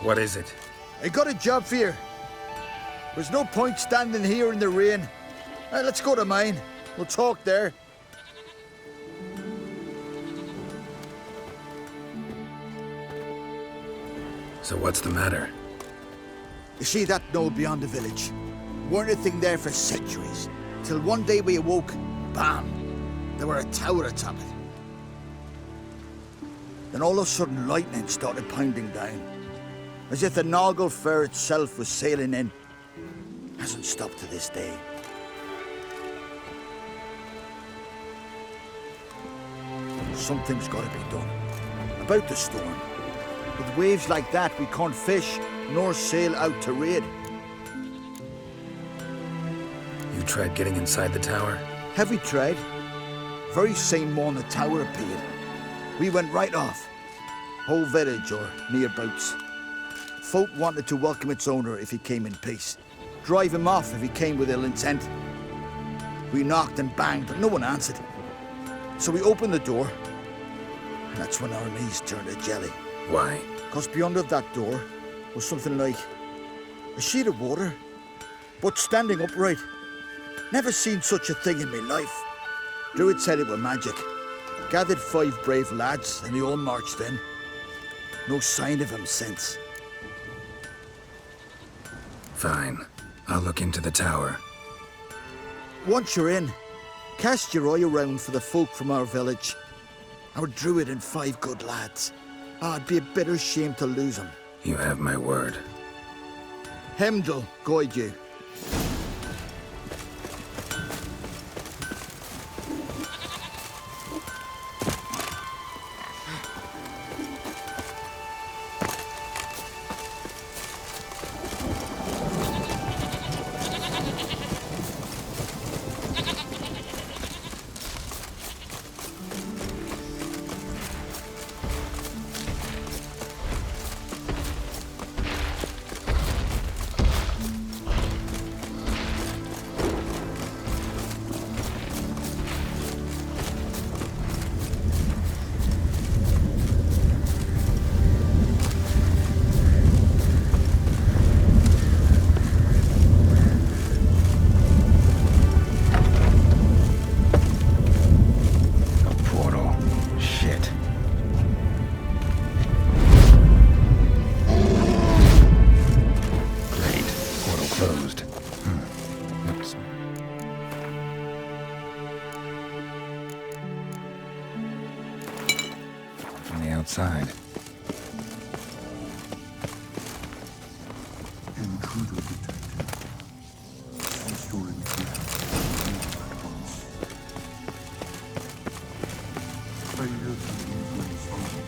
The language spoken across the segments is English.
What is it? I got a job for you. There's no point standing here in the rain. Let's go to mine. We'll talk there. So what's the matter? You see that knoll beyond the village? Weren't a thing there for centuries. Till one day we awoke, bam! There were a tower atop it. Then all of a sudden lightning started pounding down. As if the Noggle Fair itself was sailing in. Hasn't stopped to this day. Something's gotta be done. About the storm. With waves like that, we can't fish, nor sail out to raid. You tried getting inside the tower? Have we tried? Very same morning the tower appeared. We went right off. Whole village or nearabouts. Folk wanted to welcome its owner if he came in peace. Drive him off if he came with ill intent. We knocked and banged, but no one answered. So we opened the door, and that's when our knees turned to jelly. Why? Because beyond of that door was something like a sheet of water, but standing upright. Never seen such a thing in my life. Druid said it was magic. Gathered 5 brave lads, and they all marched in. No sign of him since. Fine. I'll look into the tower. Once you're in, cast your eye around for the folk from our village. Our druid and 5 good lads. It'd be a bitter shame to lose them. You have my word. Heimdall guide you. Outside. Intruder detected. Restoring failure to influence function.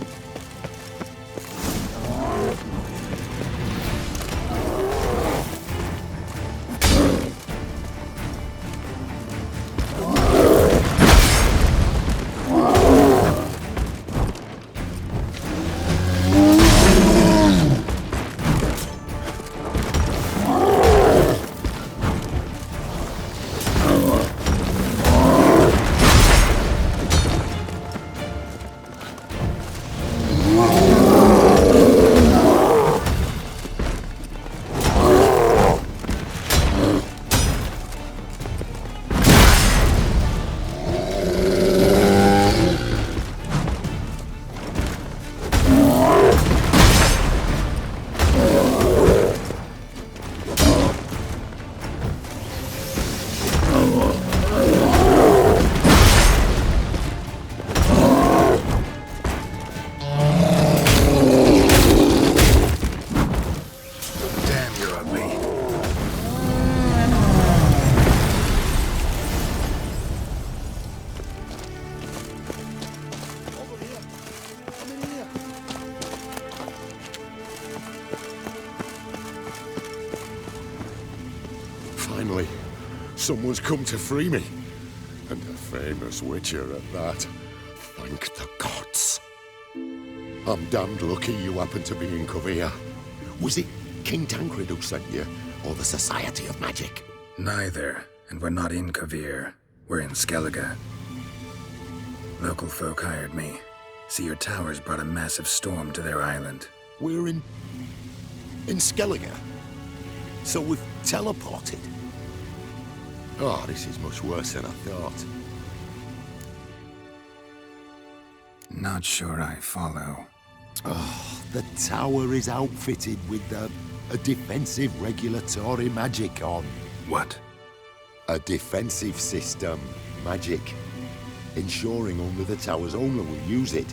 Finally, someone's come to free me. And a famous witcher at that. Thank the gods. I'm damned lucky you happened to be in Kovir. Was it King Tancred who sent you, or the Society of Magic? Neither, and we're not in Kovir. We're in Skellige. Local folk hired me. See, your towers brought a massive storm to their island. We're in In Skellige. So we've teleported. Oh, this is much worse than I thought. Not sure I follow. The tower is outfitted with a defensive regulatory magic on. What? A defensive system. Magic. Ensuring only the tower's owner will use it.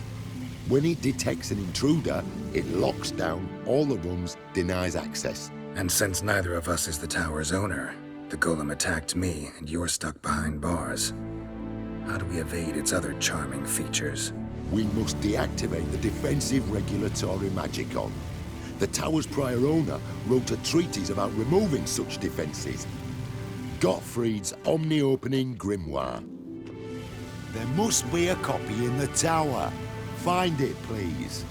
When it detects an intruder, it locks down all the rooms, denies access. And since neither of us is the tower's owner, the golem attacked me and you're stuck behind bars. How do we evade its other charming features? We must deactivate the defensive regulatory magicon. The tower's prior owner wrote a treatise about removing such defenses. Gottfried's Omni-Opening Grimoire. There must be a copy in the tower. Find it, please.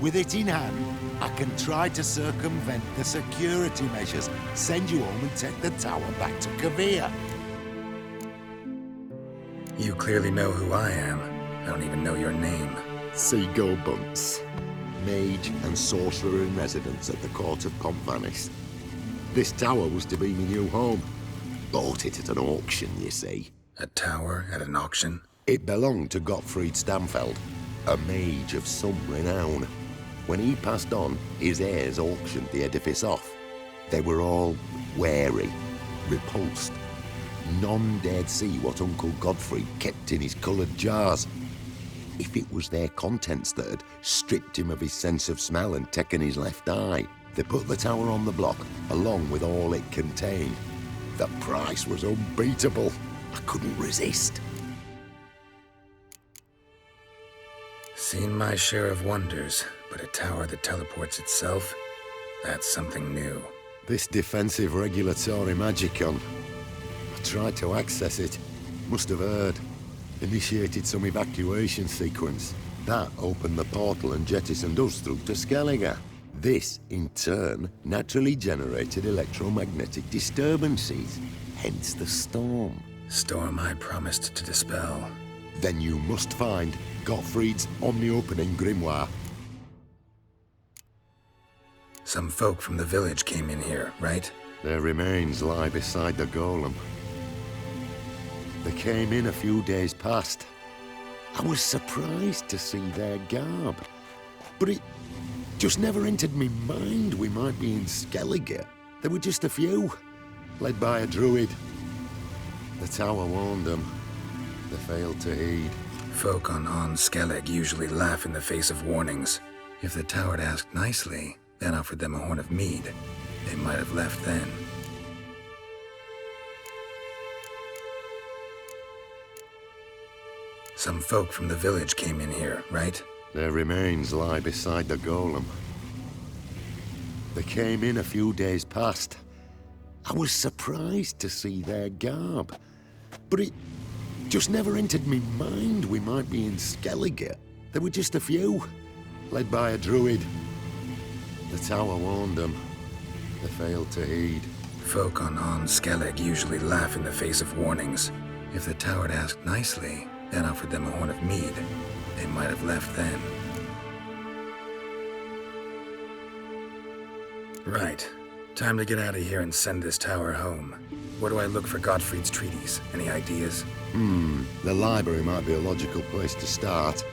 With it in hand, I can try to circumvent the security measures, send you home and take the tower back to Kavir. You clearly know who I am. I don't even know your name. Seagull Bunce, mage and sorcerer in residence at the court of Compvanis. This tower was to be my new home. Bought it at an auction, you see. A tower at an auction? It belonged to Gottfried Stamfeld, a mage of some renown. When he passed on, his heirs auctioned the edifice off. They were all wary, repulsed. None dared see what Uncle Godfrey kept in his coloured jars. If it was their contents that had stripped him of his sense of smell and taken his left eye, they put the tower on the block, along with all it contained. The price was unbeatable. I couldn't resist. Seen my share of wonders, but a tower that teleports itself? That's something new. This defensive regulatory magicon. I tried to access it. Must have heard. Initiated some evacuation sequence. That opened the portal and jettisoned us through to Skellige. This, in turn, naturally generated electromagnetic disturbances. Hence the storm. Storm I promised to dispel. Then you must find Gottfried's Omni-Opening Grimoire. Some folk from the village came in here, right? Their remains lie beside the golem. They came in a few days past. I was surprised to see their garb. But it just never entered me mind we might be in Skellige. There were just a few, led by a druid. The tower warned them. They failed to heed. Folk on Skellig usually laugh in the face of warnings. If the tower had asked nicely, then offered them a horn of mead, they might have left then. Some folk from the village came in here, right? Their remains lie beside the golem. They came in a few days past. I was surprised to see their garb. But it just never entered me mind we might be in Skellige. There were just a few, led by a druid. The tower warned them. They failed to heed. Folk on Skellig usually laugh in the face of warnings. If the tower had asked nicely, then offered them a horn of mead, they might have left then. Right. Time to get out of here and send this tower home. Where do I look for Gottfried's treatise? Any ideas? The library might be a logical place to start.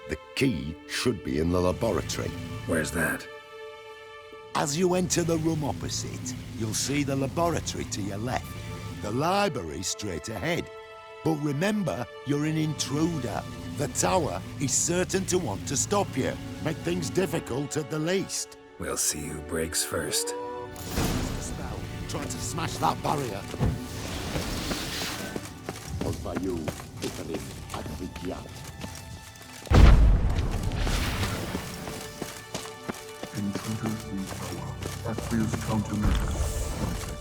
The key should be in the laboratory. Where's that? As you enter the room opposite, you'll see the laboratory to your left. The library straight ahead. But remember, you're an intruder. The tower is certain to want to stop you. Make things difficult at the least. We'll see who breaks first. Spell. Try to smash that barrier. Was by you, Italy, Advigiat. Intruders in tower. Aqueous countermeasures. Perfect.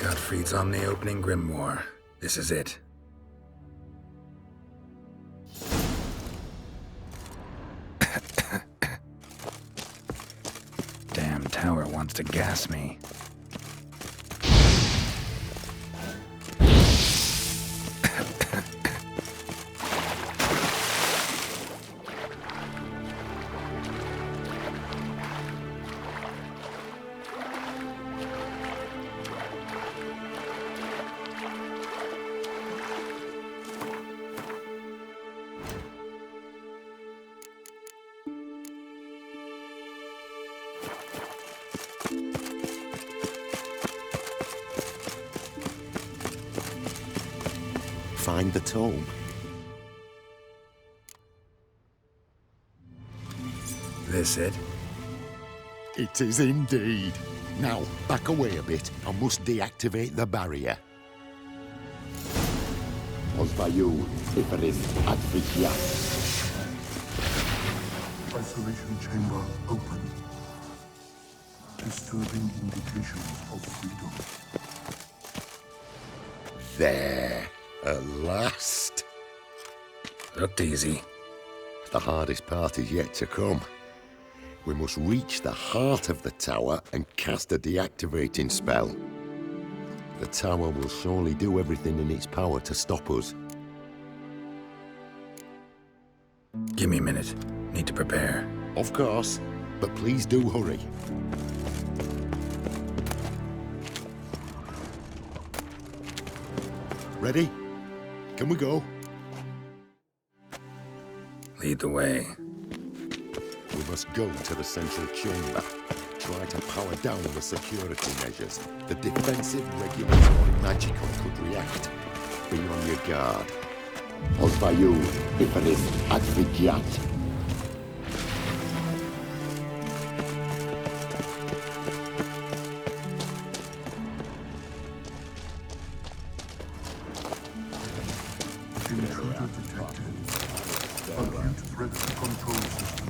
Gottfried's Omni-Opening Grimoire. This is it. Damn tower wants to gas me. Find the tome. This it? It is indeed. Now, back away a bit. I must deactivate the barrier. Osvayu, Iferis, Advikia. Isolation chamber open. Disturbing indications of freedom. There. At last. Looked easy. The hardest part is yet to come. We must reach the heart of the tower and cast a deactivating spell. The tower will surely do everything in its power to stop us. Give me a minute. Need to prepare. Of course, but please do hurry. Ready? Can we go? Lead the way. We must go to the central chamber. Try to power down the security measures. The defensive regulatory magicon could react. Be on your guard. Osvayu, Iferis, Advigiat. Intruder detected. Acute threat to control systems.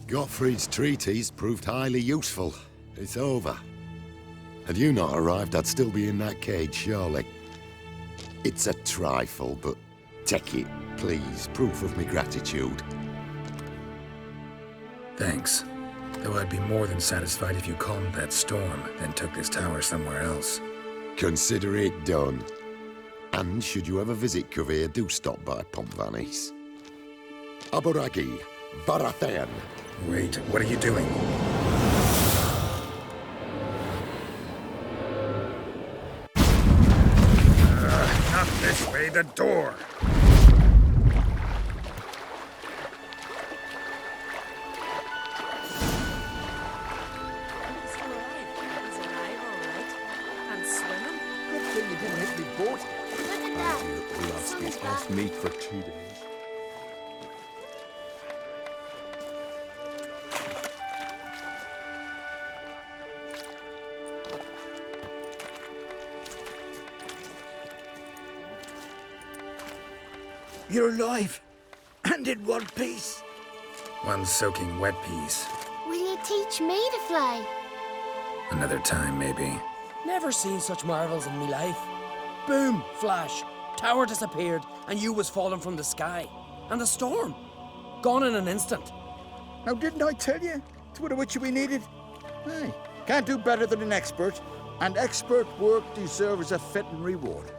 Gottfried's treatise proved highly useful. It's over. Had you not arrived, I'd still be in that cage, surely. It's a trifle, but take it, please. Proof of my gratitude. Thanks. Though I'd be more than satisfied if you calmed that storm, then took this tower somewhere else. Consider it done. And should you ever visit Covea, do stop by Pontvanis. Aboragi, Barathan. Wait, what are you doing? Not this way, the door! Good thing you didn't hit me boat. Look at that. Lasky off meat for 2 days. You're alive. And in one piece. One soaking wet piece. Will you teach me to fly? Another time, maybe. Never seen such marvels in me life. Boom, flash, tower disappeared, and you was falling from the sky. And the storm, gone in an instant. Now, didn't I tell you? It's what a witcher we needed. Hey, can't do better than an expert. And expert work deserves a fitting reward.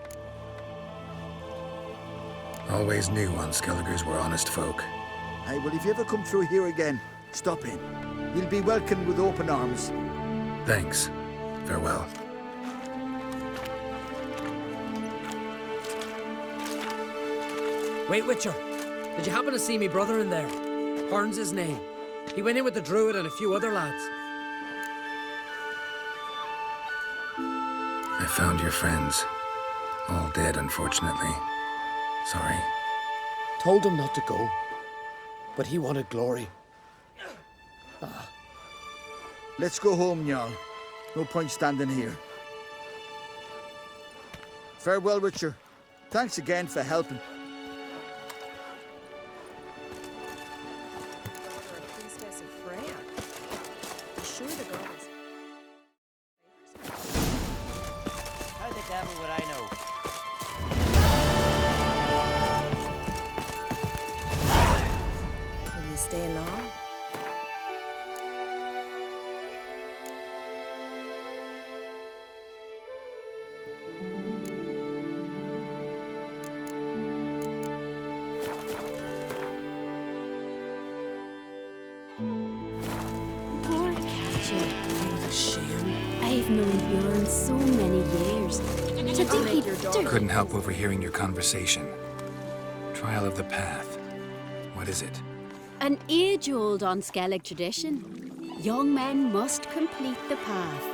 Always knew Unskelligers were honest folk. Hey, well, if you ever come through here again, stop in. You'll be welcomed with open arms. Thanks. Farewell. Wait, Witcher, did you happen to see me brother in there? Horn's his name. He went in with the druid and a few other lads. I found your friends. All dead, unfortunately. Sorry. Told him not to go, but he wanted glory. Let's go home, Jarl. No point standing here. Farewell, Witcher. Thanks again for helping. Priestess of Freya. Sure the gods. How the devil would I know? Will you stay long? Poor Catcher. What a shame. I've known Bjorn so many years. To think he'd do. Couldn't help overhearing your conversation. Trial of the Path. What is it? An age-old Unskellig tradition. Young men must complete the path.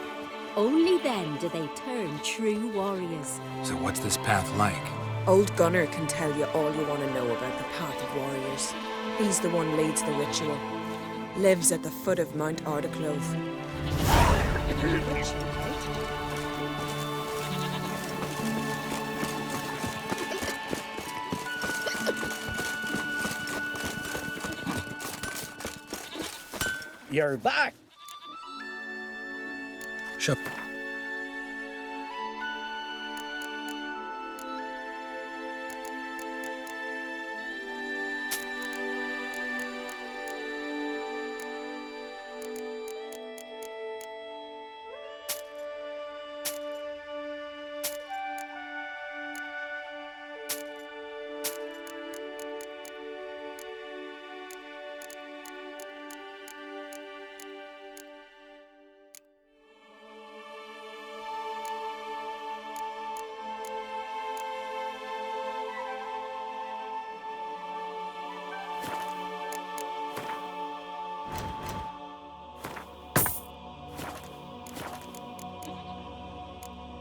Only then do they turn true warriors. So what's this path like? Old Gunnar can tell you all you want to know about the Path of Warriors. He's the one leads the ritual. Lives at the foot of Mount Ardaclove. You're back. Shut.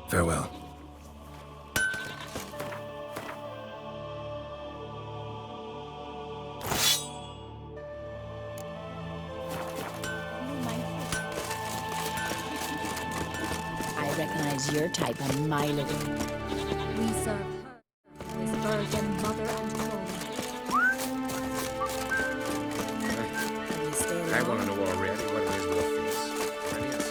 Farewell. I recognize your type a mile away. We serve her as virgin mother and crow. Will you stay long? I want to know already what it is with these. Brilliant.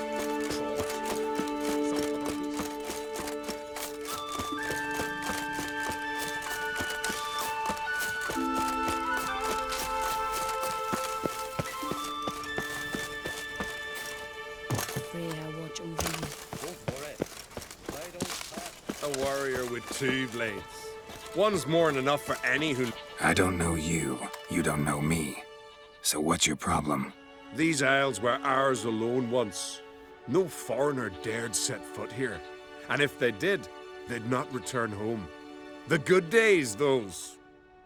Freya, watch over you. Go for it. I don't have. A warrior with 2 blades. One's more than enough for any who... I don't know you. You don't know me. So what's your problem? These isles were ours alone once. No foreigner dared set foot here. And if they did, they'd not return home. The good days, those.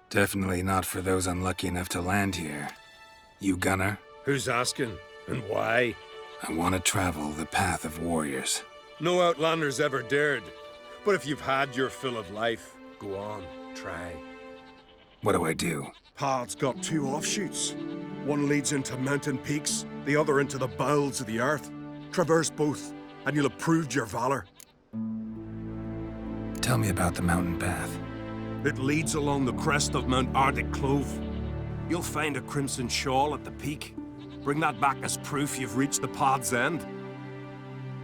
Definitely not for those unlucky enough to land here. You gunner? Who's asking? And why? I want to travel the path of warriors. No outlanders ever dared. But if you've had your fill of life, go on, try. What do I do? Path's got 2 offshoots. One leads into mountain peaks, the other into the bowels of the earth. Traverse both, and you'll have proved your valor. Tell me about the mountain path. It leads along the crest of Mount Ardiclove. You'll find a crimson shawl at the peak. Bring that back as proof you've reached the path's end.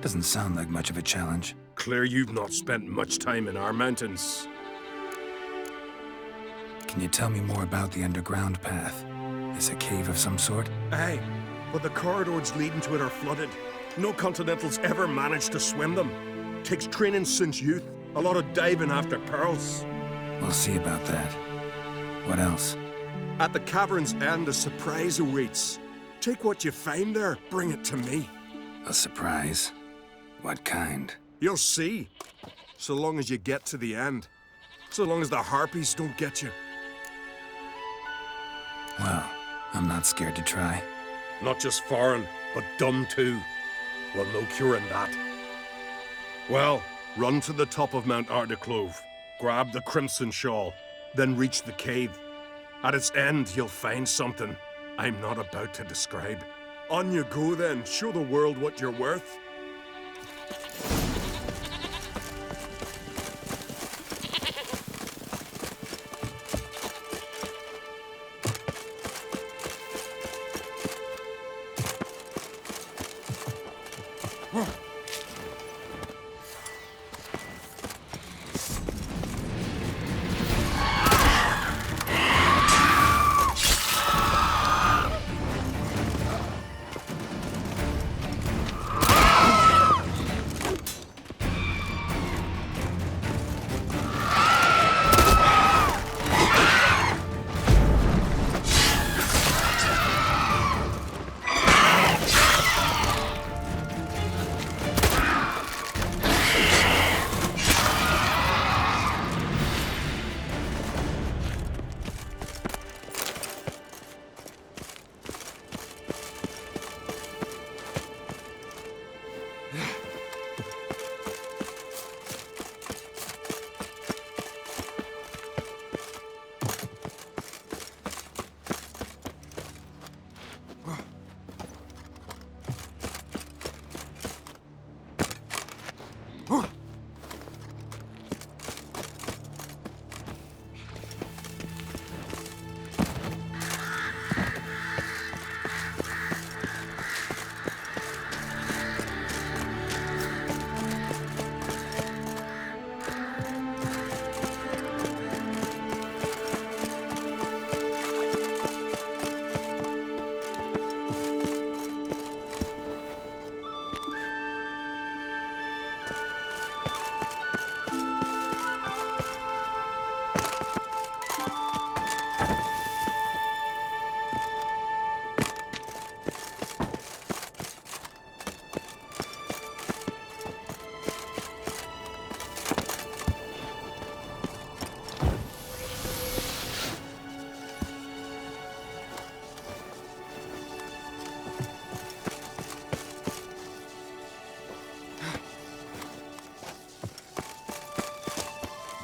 Doesn't sound like much of a challenge. Clear you've not spent much time in our mountains. Can you tell me more about the underground path? Is a cave of some sort? Aye, but the corridors leading to it are flooded. No Continentals ever managed to swim them. Takes training since youth. A lot of diving after pearls. We'll see about that. What else? At the cavern's end, a surprise awaits. Take what you find there, bring it to me. A surprise? What kind? You'll see. So long as you get to the end. So long as the harpies don't get you. Well, I'm not scared to try. Not just foreign, but dumb too. Well, no curing that. Well, run to the top of Mount Ardiclove. Grab the crimson shawl. Then reach the cave. At its end, you'll find something I'm not about to describe. On you go then. Show the world what you're worth.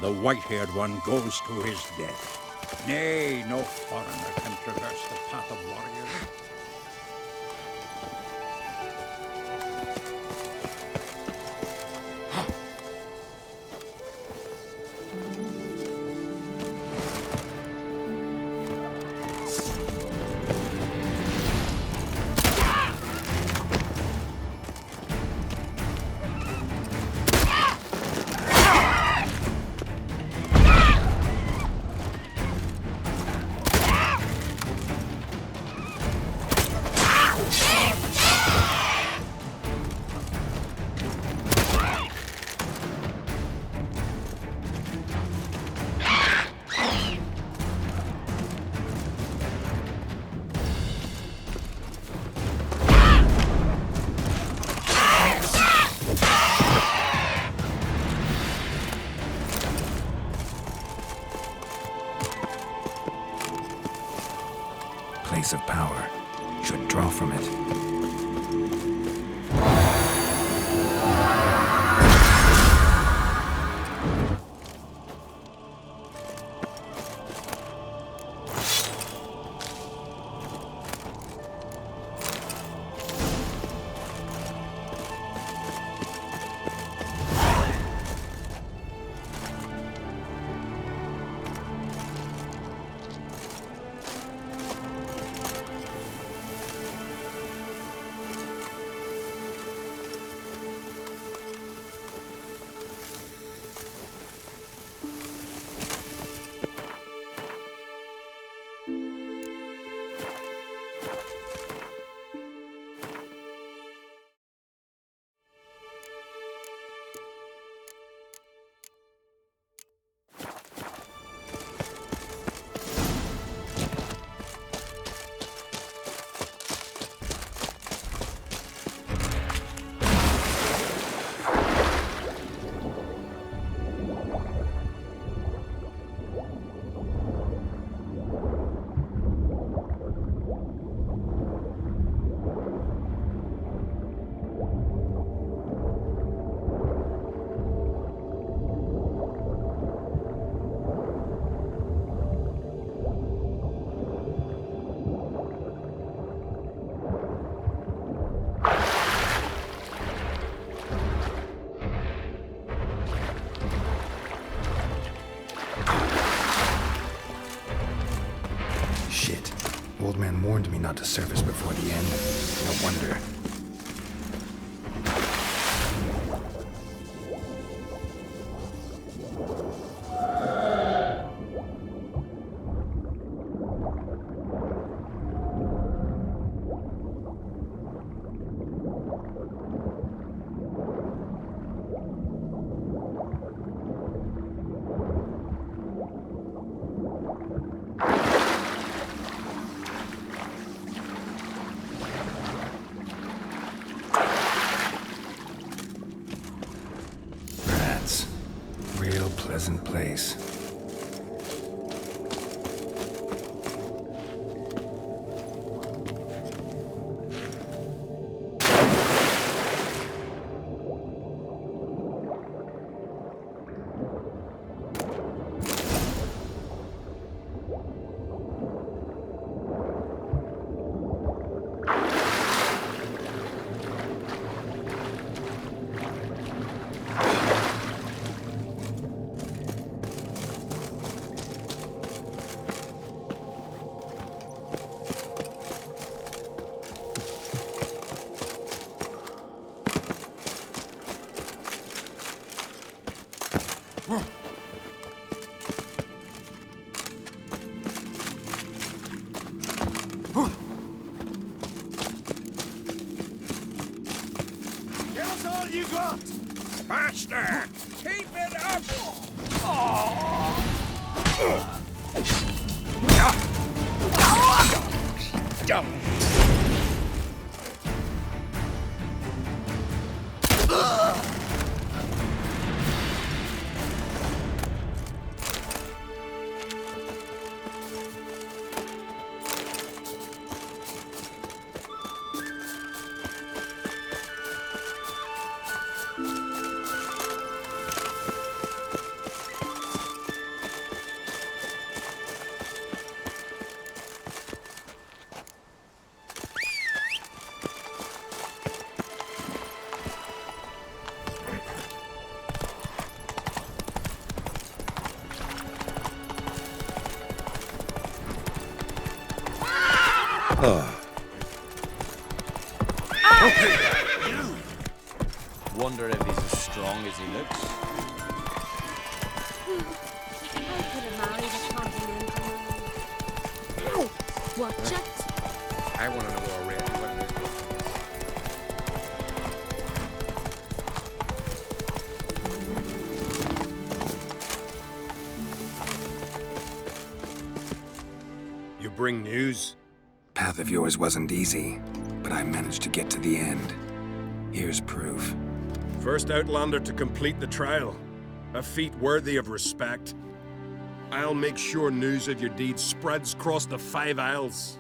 The white-haired one goes to his death. Nay, no foreigner can traverse the path of warriors. place of power should draw from it. Old man warned me not to surface before the end. No wonder. Real pleasant place. You got! Faster! Keep it up! Jump! Wonder if he's as strong as he looks. I could have married a continental man. Watch it. I want to know already what it You bring news? Path of yours wasn't easy, but I managed to get to the end. Here's proof. First Outlander to complete the trial. A feat worthy of respect. I'll make sure news of your deeds spreads across the 5 Isles.